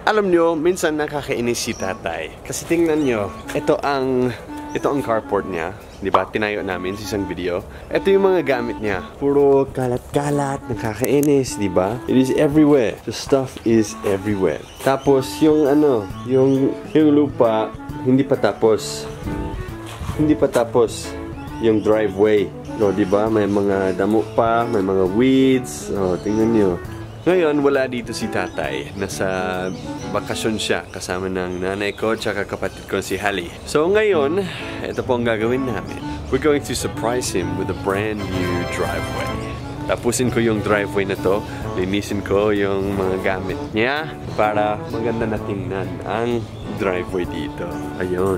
Alam nyo, minsan nakakainis si tatay. Kasi tingnan nyo, ito ang carport niya. Diba? Tinayo namin sa isang video. Ito yung mga gamit niya. Puro kalat-kalat, nakakainis, diba? It is everywhere. The stuff is everywhere. Tapos, yung lupa, hindi pa tapos. Hindi pa tapos yung driveway. O, diba? May mga damo pa, may mga weeds. O, tingnan nyo. Ngayon, wala dito si tatay. Nasa bakasyon siya kasama ng nanay ko tsaka kapatid ko si Hallie. So ngayon, ito po ang gagawin namin. We're going to surprise him with a brand new driveway. Tapusin ko yung driveway na to. Linisin ko yung mga gamit niya para maganda na tingnan ang driveway dito. Ayun.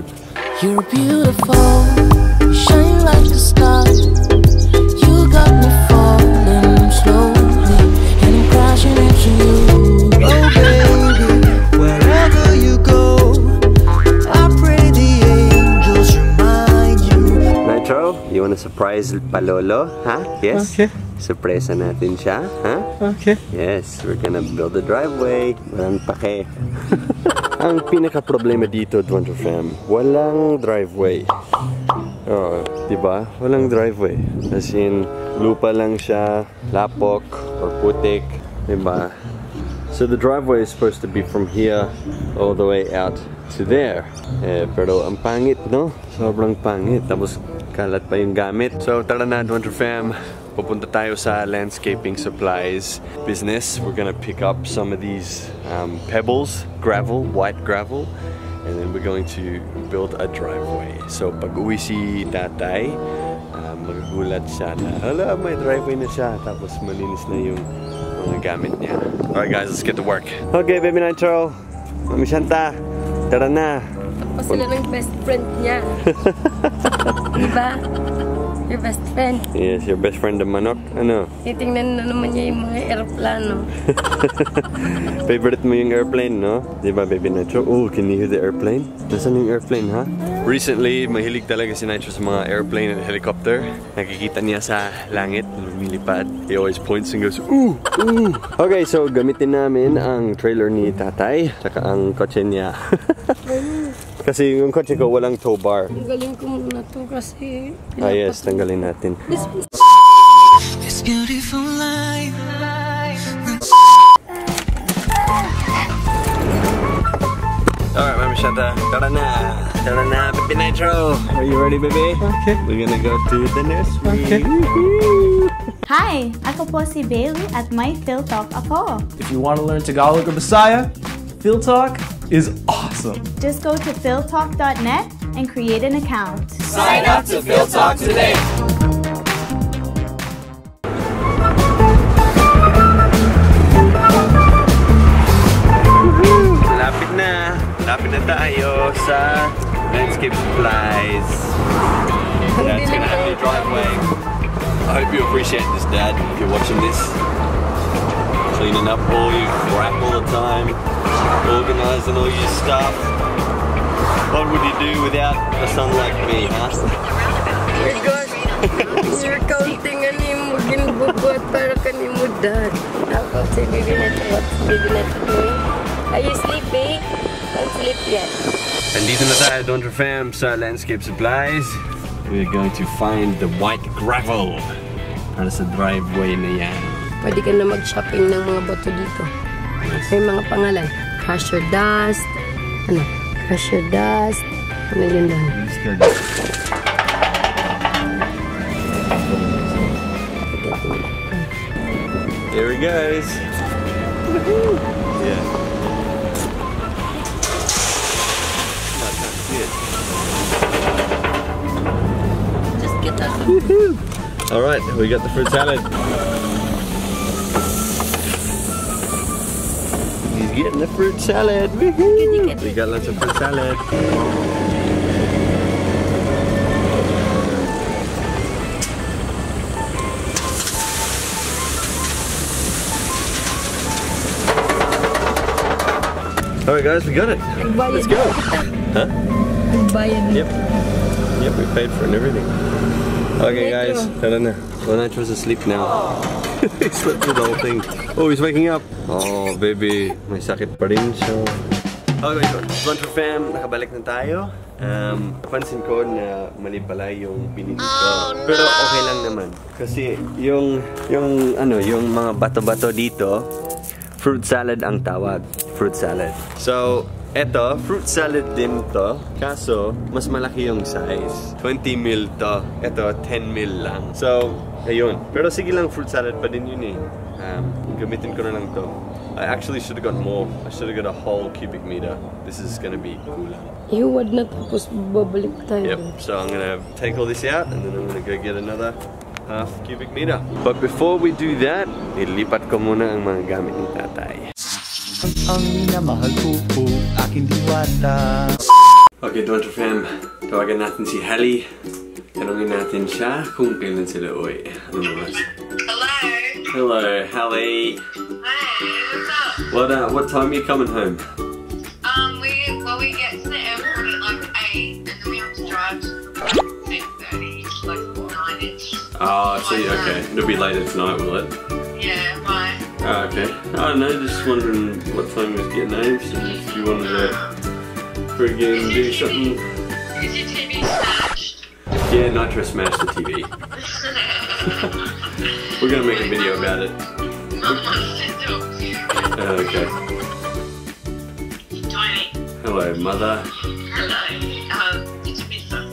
You're beautiful, shine like a star. You got me falling slowly. Crashing into you, oh baby, wherever you go, I pray the angels remind you. Nitro, you wanna surprise Palolo? Huh? Yes? Okay. Surpresa natin siya, huh? Okay. Yes, we're gonna build a driveway. Walang pake. Ang pinaka-problema dito, Dwaine fam, walang driveway. Oh, diba? Walang driveway. As in, lupa lang siya, lapok, or putik, diba? So the driveway is supposed to be from here all the way out to there. Pero ang pangit, no? Sobrang pangit. Tapos kalat pa yung gamit. So tara na, Dwaine fam. Pupunta tayo sa landscaping supplies business. We're gonna pick up some of these pebbles, gravel, white gravel, and then we're going to build a driveway. So pag uwi si tatay, magagulat siya na, hala, may driveway na siya. Tapos malinis na yung mga gamit niya. Alright guys, let's get to work. Okay, baby Nitro. Mami Shanta, tara na. Tapos sila ng best friend niya. Diba? Your best friend. Yes, your best friend the manok. Ano? Titingnan na naman niya yung mga aeroplano. Favorite mo yung airplane, no? Diba, baby Nitro? Oh, can you hear the airplane? Nasaan yung airplane, ha? Recently, mahilig talaga si Nitro sa mga airplane at helicopter. Nakikita niya sa langit, lumilipad. He always points and goes, ooh, ooh. Okay, so gamitin namin ang trailer ni tatay, saka ang kotse niya. Kasi yung kotse ko walang tow bar. Tanggalin ko muna to kasi... Ah yes, tanggalin natin. This beautiful life. Alright, Mami Shanta, tara na. Tara na, baby Nitro. Are you ready, baby? Okay. We're gonna go to the nursery. Okay. Hi! Ako po si Bailey at may Phil Talk ako. If you want to learn Tagalog or Bisaya, Phil Talk is awesome. Just go to philtalk.net and create an account. Sign up to Phil Talk today. Lapit na tayo sa landscape supplies. That's gonna have your driveway. I hope you appreciate this, Dad, if you're watching this. Cleaning up all your crap all the time, organizing all your stuff. What would you do without a son like me, huh? Oh my gosh! You're counting mo, ginbubuhat para kanimo, Dad. Tapos si Bibi Nitro doing? Are you sleeping? Don't sleep yet. Nandito na tayo, Dwaine fam, sa landscape supplies. We're going to find the white gravel para sa driveway na yan. Pwede ka na mag-shopping ng mga bato dito. May mga pangalan. Crusher dust. Ano? Crusher dust. Ano yun doon? Here he goes. Woohoo! Yeah. Just get that. All right, we got the fruit salad. He's getting the fruit salad. We got lots of fruit salad. All right, guys, we got it. Let's go. Huh? Yep, we paid for it and everything. Okay, guys, tara na. Well, Nitro's asleep now. He slept through the whole thing. Oh, he's waking up. Oh, baby. May sakit pa rin siya. Okay, Dwaine fam, nakabalik na tayo. Napansin ko na mali pala yung pinili ko. Pero okay lang naman. Kasi yung mga bato-bato dito, fruit salad ang tawag. Fruit salad. So, eto, fruit salad din to. Kaso, mas malaki yung size. 20 mil to. Eto, 10 mil lang. So, ayun. Pero sige lang, fruit salad pa din yun eh. Gamitin ko na lang to. I actually should have got more. I should have got a whole cubic meter. This is gonna be cool. Iwad na tapos babalik tayo. Yep, so I'm gonna take all this out and then I'm gonna go get another half cubic meter. But before we do that, ilipat ko muna ang mga gamit ni tatay. Ang minamahal ko po, aking diwata. Okay, Dwaine fam, tawagan natin si Hallie. Tanungin natin siya kung kailan sila uwi. Ano oras? Hello. Hello, Hallie. Hey, what's up? What time are you coming home? We get to the airport at like 8 and then we have to drive to 10:30, like 9ish. Oh, I see, okay. It'll be later tonight, will it? Yeah, right. Oh, okay. I don't know, just wondering what time we was getting home, so if you wanted to friggin' do something. Is your TV smashed? Yeah, Nitro smashed the TV. We're gonna make a video about it. Okay. Dwaine. Hello, mother. Hello. Did you miss us?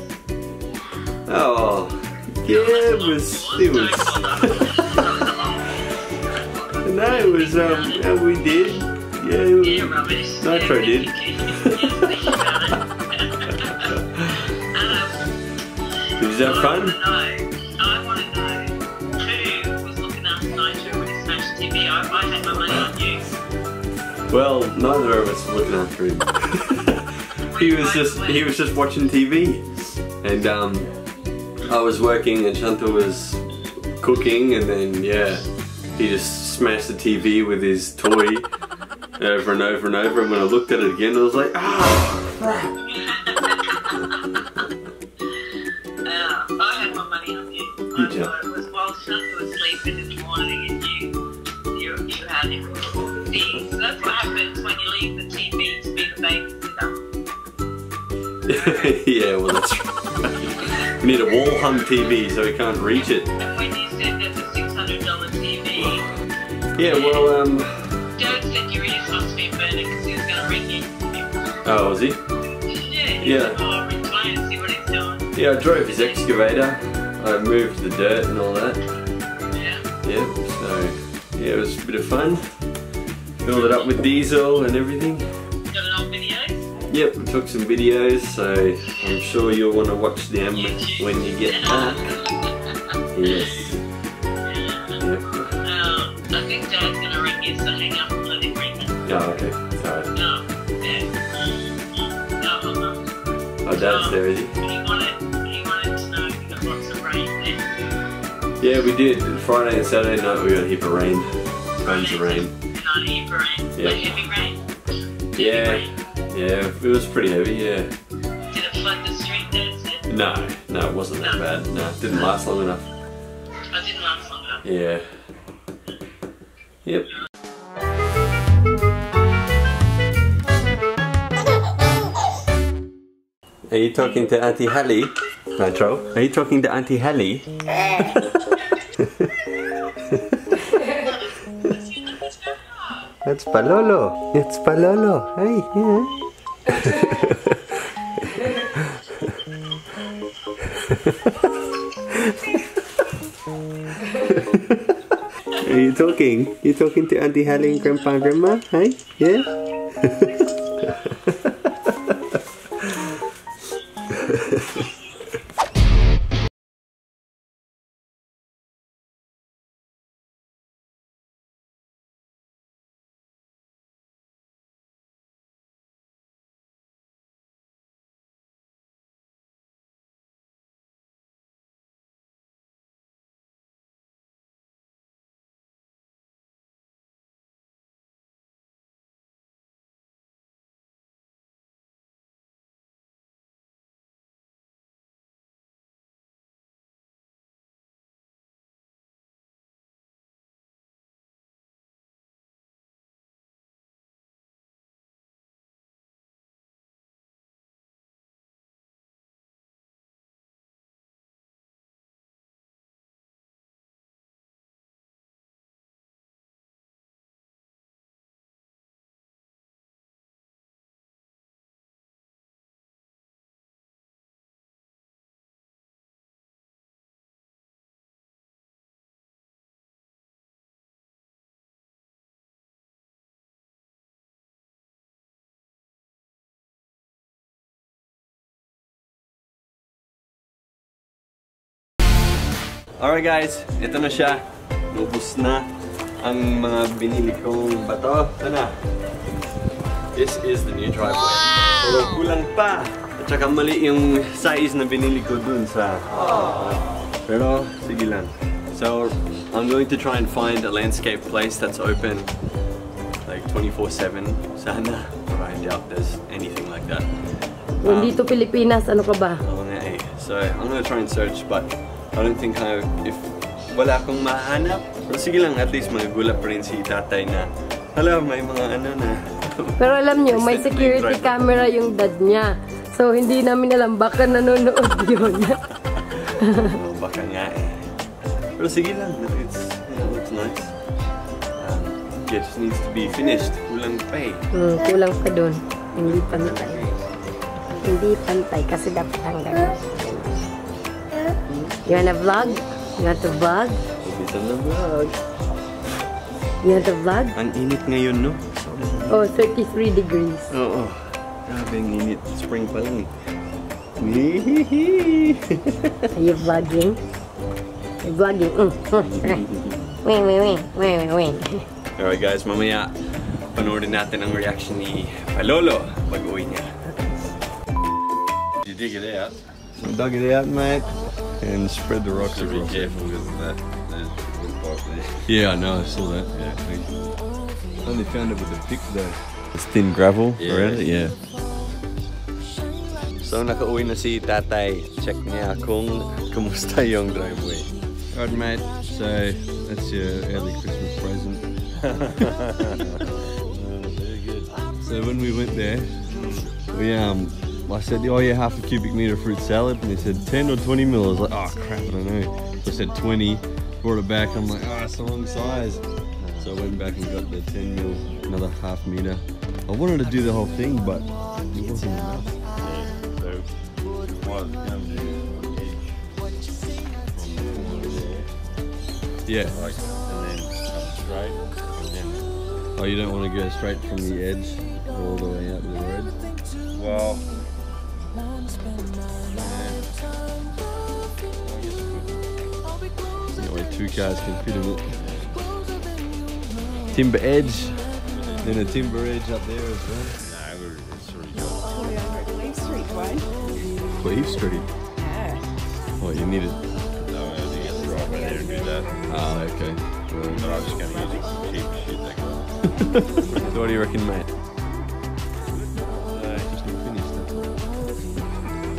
Oh, yeah, it was. No, it was, yeah, we did. Yeah, Yeah, rubbish. Nitro did. Did you have fun? I want to know who was looking after Nitro when he smashed the TV. I had my money on you. Well, neither of us were looking after him. he was just watching TV, and I was working and Shanta was cooking, and then yeah, he just smashed the TV with his toy over and over and over. And when I looked at it again, I was like, crap. I had my money on you. It was while Shanta was sleeping in the morning, and you had him. See, so that's what happens when you leave the TV to be the babysitter. Yeah, well that's right. We need a wall hung TV so he can't reach it. And when you said there's a $600 TV, Yeah, well Joe said your ears must be burning because he was going to ring you. oh, was he? Yeah. Oh, ring Dwaine and see what he's doing. Yeah, I drove his excavator. I moved the dirt and all that. Yeah. Yeah, so yeah, it was a bit of fun. Filled it up with diesel and everything. Got an old video? Yep, we took some videos, so I'm sure you'll want to watch them when you get back. Yes. Yep. I think Dad's going to ring you, so hang up and let him ring you. Oh, okay. Sorry. No, yeah. No, Oh, Dad's there, is he? He wanted to know if you got lots of rain there. Yeah, we did. Friday and Saturday night we got a heap of rain. Tons of rain. Not a heap of rain. Yeah. Like heavy rain? Yeah. Heavy rain. Yeah, it was pretty heavy, yeah. Did it flood the street there, Sid? No, it wasn't that bad. No, it didn't last long enough. I didn't last long enough. Yeah. Yep. Are you talking to Auntie Hallie? Nitro? Are you talking to Auntie Hallie? That's Palolo. It's Palolo. Hey, yeah. Are you talking? You talking to Auntie Hallie and Grandpa and Grandma? Hey? Yeah? Alright guys, ito na siya. Ubus na ang mga binili kong bato. Ito na. This is the new driveway. Pero kulang pa. At saka mali yung size na binili ko dun sa... pero sige lang. So, I'm going to try and find a landscape place that's open like 24/7. Sana. But I doubt there's anything like that. Kung dito Pilipinas, ano ka ba? So, I'm gonna try and search, but I don't think if wala akong mahanap. Pero sige lang, at least magugulap pa rin si tatay na, hala, may mga ano na. Pero alam nyo, may security camera yung dad niya. So, hindi namin alam, baka nanonood yun. Baka nga eh. Pero sige lang, it's nice. It just needs to be finished. Kulang pa eh. Kulang pa dun. Hindi pantay. Hindi pantay kasi dapat hanggang. You wanna vlog? You want to vlog? Ubisan na vlog. You want to vlog? Ang init ngayon, no? Oh, 33 degrees. Oo. Grabe ang init. Spring pa lang eh. Are you vlogging? You're vlogging. Wing. Alright guys, mamaya panoorin natin ang reaction ni Palolo pag uwi niya. You dig it out. So dug it out, mate, and spread the rocks So be across. careful with that. There's wood pipe there. Yeah, I know, I saw that. Yeah. Only found it with a pick though. It's thin gravel around it, yeah. So nakauwi na si tatay. Check niya kung kumusta yung driveway. Alright mate, so that's your early Christmas present. Very good. So when we went there, I said, oh yeah, half a cubic meter fruit salad, and they said 10 or 20 mil. I was like, oh crap, I don't know. So I said 20, brought it back, I'm like, oh, it's the wrong size. So I went back and got the 10 mil, another half meter. I wanted to do the whole thing, but it wasn't enough. Yeah. So what I was going to do is from over there, Yeah. like, and then come straight, and then Oh, you don't want to go straight from the edge all the way out to the road? well. That way 2 cars can fit in it. Timber edge, then a timber edge up there as well. No, it's already got. Cleve Street. Oh, you need it. No, I think you have to drive over there and do that. Ah, okay. But I was just going to use it cheap shit that got. So what do you reckon, mate? Just not finished, that's all.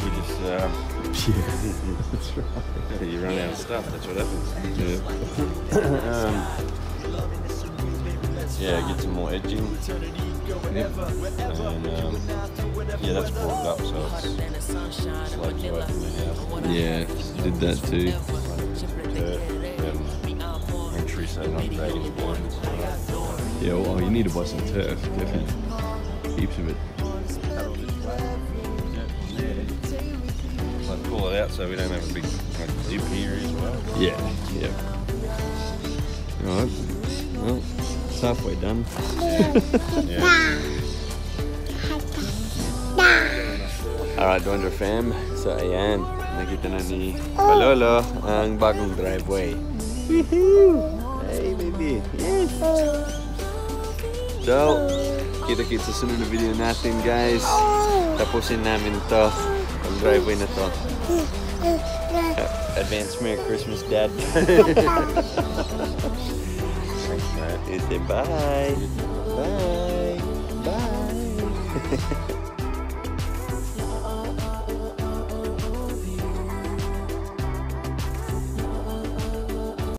You just, Yeah, that's right. you run out of stuff, that's what happens. Yeah, get some more edging. Yep. And yeah, that's brought up, so it's slopes away from the house. Yeah, did that too. Turf, and tree so not dragging the blinds. Yeah, well, you need to buy some turf, definitely. Heaps of it. Like pull it out so we don't have a big dip here as well. Yeah, yeah. Alright, well, it's halfway done. Yeah. Alright, Dwaine fam. So ayan, nakita na ni Palolo ang bagong driveway. Woohoo! Hey baby! Yes! So, kita-kits sa sunod na video natin guys. Tapusin namin to, ang driveway na to. Advance Merry Christmas, Dad. Thanks, mate. Say bye! Bye! Bye!